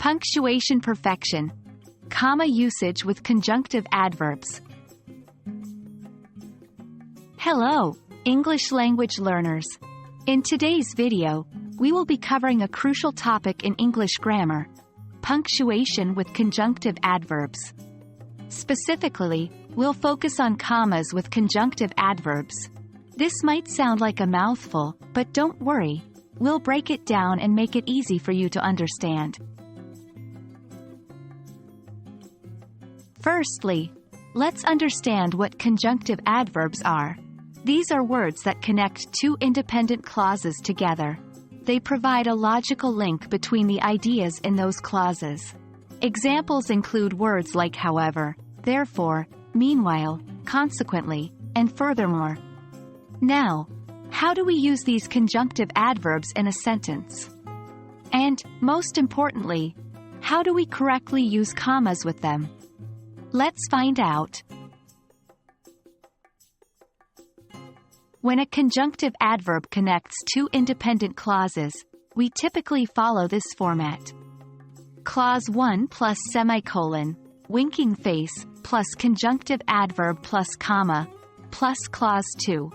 Punctuation perfection. Comma usage with conjunctive adverbs. Hello, English language learners. In today's video, we will be covering a crucial topic in English grammar: punctuation with conjunctive adverbs. Specifically, we'll focus on commas with conjunctive adverbs. This might sound like a mouthful, but don't worry. We'll break it down and make it easy for you to understand. Firstly, let's understand what conjunctive adverbs are. These are words that connect two independent clauses together. They provide a logical link between the ideas in those clauses. Examples include words like however, therefore, meanwhile, consequently, and furthermore. Now, how do we use these conjunctive adverbs in a sentence? And, most importantly, how do we correctly use commas with them? Let's find out. When a conjunctive adverb connects two independent clauses, we typically follow this format. Clause 1 plus semicolon, winking face, plus conjunctive adverb plus comma, plus clause 2.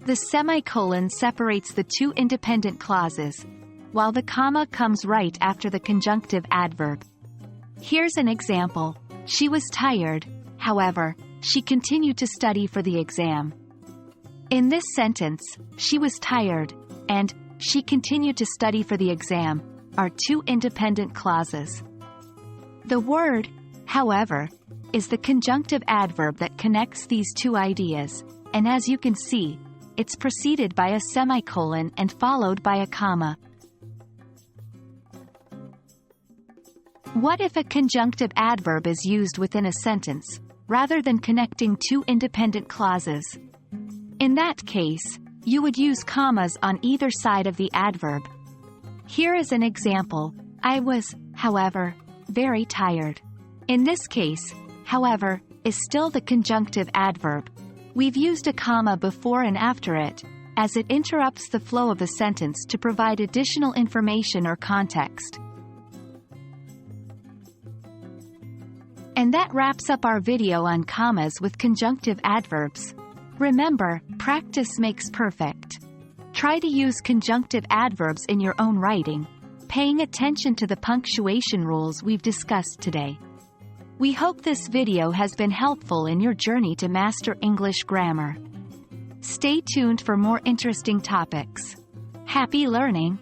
The semicolon separates the two independent clauses, while the comma comes right after the conjunctive adverb. Here's an example. She was tired, however, she continued to study for the exam. In this sentence, she was tired, and she continued to study for the exam, are two independent clauses. The word, however, is the conjunctive adverb that connects these two ideas, and as you can see, it's preceded by a semicolon and followed by a comma. What if a conjunctive adverb is used within a sentence, rather than connecting two independent clauses? In that case, you would use commas on either side of the adverb. Here is an example. I was, however, very tired. In this case, however, is still the conjunctive adverb. We've used a comma before and after it, as it interrupts the flow of the sentence to provide additional information or context. And that wraps up our video on commas with conjunctive adverbs. Remember, practice makes perfect. Try to use conjunctive adverbs in your own writing, paying attention to the punctuation rules we've discussed today. We hope this video has been helpful in your journey to master English grammar. Stay tuned for more interesting topics. Happy learning!